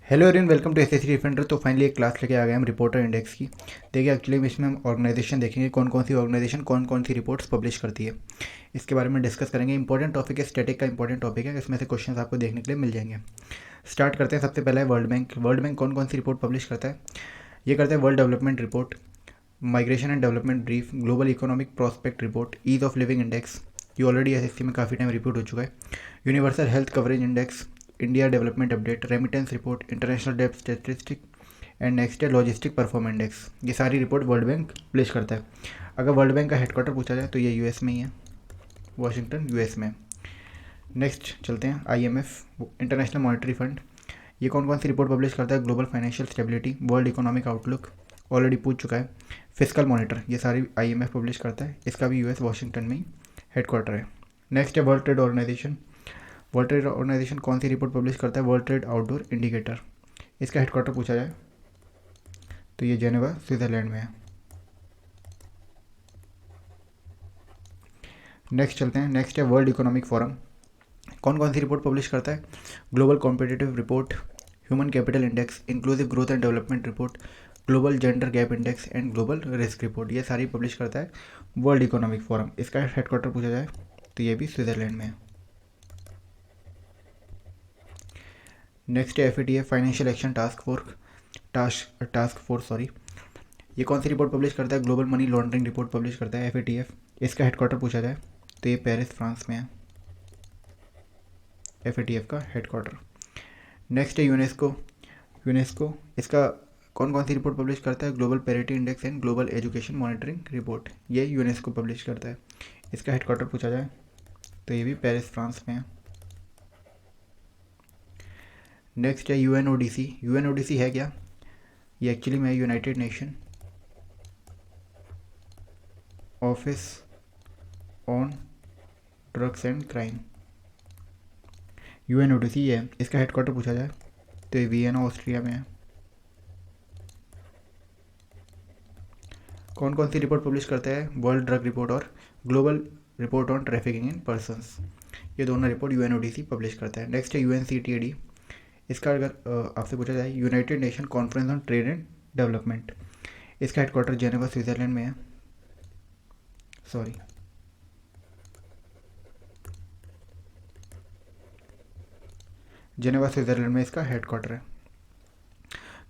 Hello everyone, welcome to SSC defender. तो finally एक class लेके आ गए हम रिपोर्टर इंडेक्स की। देखिए एक्चुअली इसमें हम ऑर्गेनाइजेशन देखेंगे, कौन कौन सी ऑर्गेनाइजेशन कौन कौन सी रिपोर्ट्स पब्लिश करती है, इसके बारे में डिस्कस करेंगे। इंपॉर्टेंट टॉपिक है, स्टैटिक का इंपॉर्टेंट टॉपिक है, इसमें से क्वेश्चंस आपको देखने के लिए मिल जाएंगे। स्टार्ट करते हैं। सबसे पहला है वर्ल्ड बैंक। वर्ल्ड बैंक कौन कौन सी रिपोर्ट पब्लिश करता है? ये करता है world development report, migration and development brief, global economic prospect report, ease of living index, ये ऑलरेडी एसएससी में काफ़ी टाइम रिपोर्ट हो चुका है, universal health coverage index, India development update, remittance report, international डेब्ट स्टैटिस्टिक एंड नेक्स्ट है logistic performance index. ये सारी रिपोर्ट वर्ल्ड बैंक पब्लिश करता है। अगर वर्ल्ड बैंक का हेडक्वार्टर पूछा जाए तो ये यूएस में ही है, वाशिंगटन यूएस में। नेक्स्ट चलते हैं आईएमएफ, इंटरनेशनल मॉनेटरी फंड। ये कौन कौन सी रिपोर्ट पब्लिश करता है? Global financial stability, world economic outlook, already पूछ चुका है। फिस्कल मॉनिटर, ये सारी आईएमएफ पब्लिश करता है, इसका भी यूएस वाशिंगटन में ही हेडक्वार्टर है। नेक्स्ट है world trade organisation. World trade organisation कौन सी रिपोर्ट पब्लिश करता है? वर्ल्ड ट्रेड आउटडोर इंडिकेटर, इसका हेडक्वार्टर पूछा जाए तो ये जेनेवा स्विट्जरलैंड में है। नेक्स्ट चलते हैं। नेक्स्ट है वर्ल्ड इकोनॉमिक फोरम। कौन कौन सी रिपोर्ट पब्लिश करता है? Global competitive report, human capital index, inclusive growth and development report, global gender gap index and global risk report, ये सारी पब्लिश करता है वर्ल्ड इकोनॉमिक फोरम। इसका हेडक्वार्टर पूछा जाए तो ये भी स्विट्जरलैंड में है। नेक्स्ट है FATF, financial action task force sorry. ये कौन सी रिपोर्ट पब्लिश करता है? Global money laundering report publish करता है एफएटीएफ। इसका हेडक्वार्टर पूछा जाए तो ये पेरिस फ्रांस में है, एफएटीएफ का हेडक्वार्टर। नेक्स्ट है यूनेस्को। यूनेस्को इसका कौन कौन सी रिपोर्ट पब्लिश करता है? Global parity index and global education monitoring report, ये यूनेस्को पब्लिश करता है। इसका हेडक्वार्टर पूछा जाए तो ये भी पेरिस फ्रांस में है। नेक्स्ट है यूएनओडीसी। यूएनओडीसी है क्या? ये एक्चुअली में United nation office on drugs and crime, UNODC है। इसका हेडक्वार्टर पूछा जाए तो ये वियना ऑस्ट्रिया में है। कौन कौन सी रिपोर्ट पब्लिश करता है? वर्ल्ड ड्रग रिपोर्ट और global report on trafficking in persons, ये दोनों रिपोर्ट यूएनओडीसी पब्लिश करता है। नेक्स्ट है यूएनसीटीडी। इसका अगर आपसे पूछा जाए United nation conference on trade and development, इसका हेडक्वार्टर जेनेवा स्विट्जरलैंड में है। सॉरी, जेनेवा स्विट्जरलैंड में इसका हेडक्वार्टर है।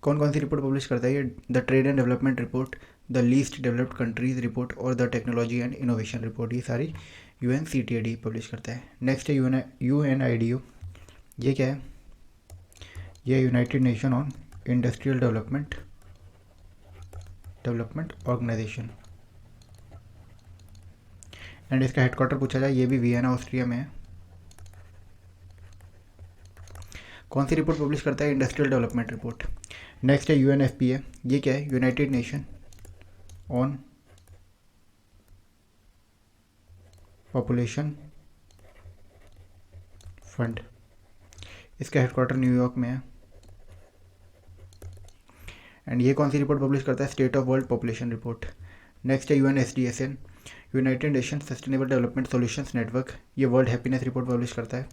कौन कौन सी रिपोर्ट पब्लिश करता है ये? The trade and development report, the least developed countries report और the technology and innovation report, ये सारी यूएनसीटीडी पब्लिश करता है। नेक्स्ट है यूएनआईडीयू। ये क्या है? ये United Nation on industrial development organisation and इसका हेडक्वार्टर पूछा जाए ये भी वियना ऑस्ट्रिया में है। कौन सी रिपोर्ट पब्लिश करता है? Industrial development report. नेक्स्ट है यूएनएफपीए। ये क्या है? United Nation on population fund, इसका हेडक्वार्टर न्यूयॉर्क में है। एंड ये कौन सी रिपोर्ट पब्लिश करता है? State of world population report. Next है UNSDSN, United Nation Sustainable Development Solutions Network, ये वर्ल्ड हैप्पीनेस रिपोर्ट पब्लिश करता है,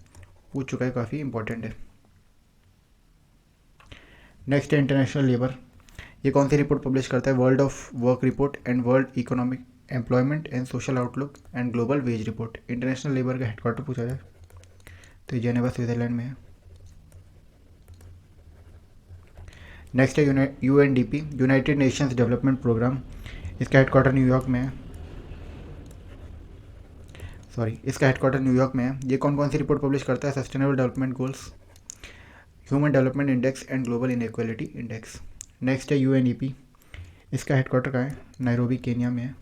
पूछ चुका है, काफ़ी इंपॉर्टेंट है। नेक्स्ट है इंटरनेशनल लेबर। ये कौन सी रिपोर्ट पब्लिश करता है? World of work report and world economic employment and social outlook and global wage report. International labour का हेडक्वार्टर पूछा जाए तो जेनेवा स्विट्जरलैंड में है। नेक्स्ट है UNDP, United Nations development programme, इसका हेडक्वार्टर न्यूयॉर्क में है। इसका हेडक्वार्टर न्यूयॉर्क में है। ये कौन कौन सी रिपोर्ट पब्लिश करता है? Sustainable development goals, human development index and global inequality index. Next है यूएनईपी, इसका हेडक्वार्टर कहाँ है? नैरोबी केनिया में है।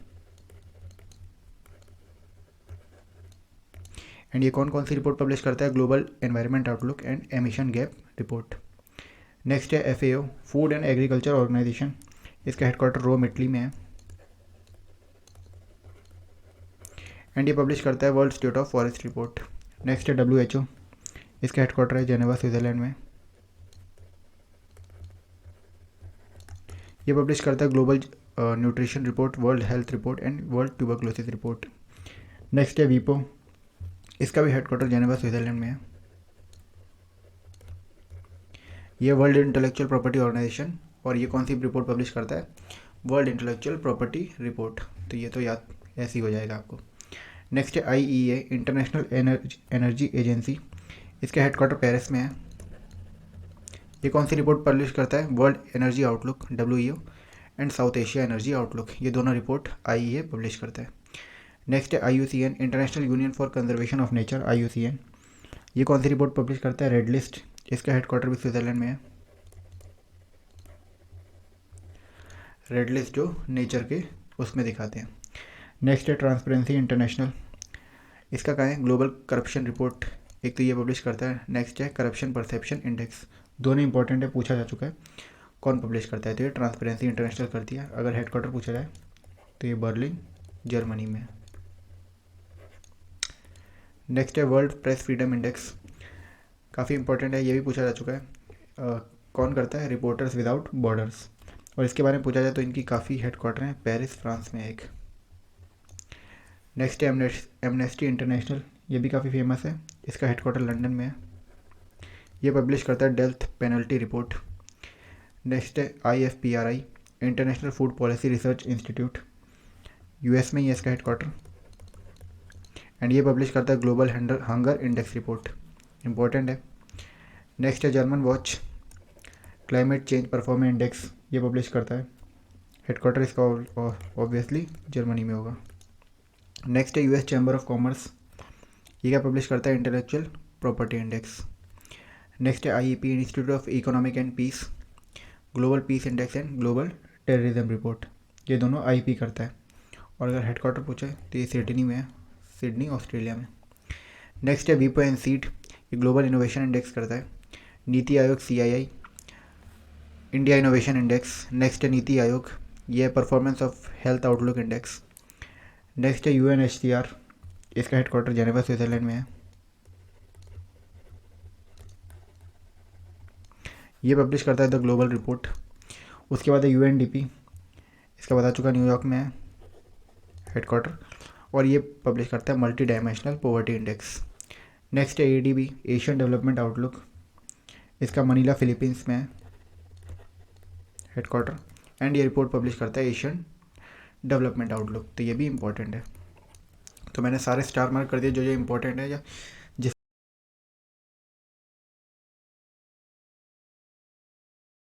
एंड ये कौन कौन सी रिपोर्ट पब्लिश करता है? Global environment outlook and emission gap report. Next है FAO, Food and Agriculture Organisation, इसका हेडक्वार्टर रोम इटली में है। एंड ये पब्लिश करता है world state of forest report. Next है डब्ल्यूएचओ, इसका हेडक्वार्टर है जेनेवा स्विट्जरलैंड में। ये पब्लिश करता है global nutrition report, world health report and world tuberculosis report. Next है वीपो, इसका भी हेडक्वार्टर जेनेवा स्विट्जरलैंड में है। ये वर्ल्ड इंटेलेक्चुअल प्रॉपर्टी ऑर्गेनाइजेशन, और ये कौन सी रिपोर्ट पब्लिश करता है? World intellectual property report. तो ये तो याद ऐसे ही हो जाएगा आपको। नेक्स्ट है IEA, इंटरनेशनल एनर्जी एजेंसी। इसका हेडक्वार्टर पेरिस में है। ये कौन सी रिपोर्ट पब्लिश करता है? World energy outlook WEO and south Asia energy outlook, ये दोनों रिपोर्ट IEA पब्लिश करता है। नेक्स्ट है IUCN, international union for conservation of nature IUCN। ये कौन सी रिपोर्ट पब्लिश करता है? Red list. इसका हेडक्वार्टर भी स्विट्ज़रलैंड में है। रेड लिस्ट जो नेचर के उसमें दिखाते हैं। नेक्स्ट है ट्रांसपेरेंसी इंटरनेशनल। इसका क्या है? ग्लोबल करप्शन रिपोर्ट, एक तो ये पब्लिश करता है। नेक्स्ट है करप्शन परसेप्शन इंडेक्स, दोनों इंपॉर्टेंट है, पूछा जा चुका है। कौन पब्लिश करता है? तो ये ट्रांसपेरेंसी इंटरनेशनल करती है। अगर हेडक्वार्टर पूछा जाए तो ये बर्लिन जर्मनी में है। नेक्स्ट है वर्ल्ड प्रेस फ्रीडम इंडेक्स, काफ़ी इंपॉर्टेंट है, ये भी पूछा जा चुका है। कौन करता है? Reporters without borders. और इसके बारे में पूछा जाए तो इनकी काफ़ी हेडक्वार्टर हैं, पेरिस फ्रांस में एक। नेक्स्ट है एमनेस्टी इंटरनेशनल, ये भी काफ़ी फेमस है, इसका हेडक्वार्टर लंदन में है। ये पब्लिश करता है डेथ पेनल्टी रिपोर्ट। नेक्स्ट है IFPRI, international food policy research institute, US में ही है इसका हेडक्वार्टर, एंड ये पब्लिश करता है global hunger index report, important है। नेक्स्ट है German watch, climate change performance index, ये पब्लिश करता है। हेडक्वार्टर इसका ऑब्वियसली जर्मनी में होगा। नेक्स्ट है US चैम्बर ऑफ कॉमर्स, ये क्या पब्लिश करता है? Intellectual property index. नेक्स्ट है IEP, institute of economic and peace, global peace index and global terrorism report, ये दोनों IEP करता है। और अगर हेडक्वार्टर पूछे तो ये सिडनी में है, सिडनी ऑस्ट्रेलिया में। नेक्स्ट है WIPO एंड सीड, ये ग्लोबल इनोवेशन इंडेक्स करता है। NITI Aayog CII, India innovation index. Next है नीति आयोग, ये है performance of health outlook index. Next है UNHCR, इसका हेडक्वार्टर जेनेवा स्विट्जरलैंड में है। ये पब्लिश करता है द ग्लोबल रिपोर्ट। उसके बाद है UNDP, इसका बता चुका, न्यूयॉर्क में है हेडक्वार्टर, और ये पब्लिश करता है multi dimensional poverty index. Next है ADB, एशियन डेवलपमेंट आउटलुक, इसका मनीला फिलीपींस में है हेडक्वार्टर, एंड ये रिपोर्ट पब्लिश करता है एशियन डेवलपमेंट आउटलुक, तो ये भी इंपॉर्टेंट है। तो मैंने सारे स्टार मार्क कर दिए जो इंपॉर्टेंट है, या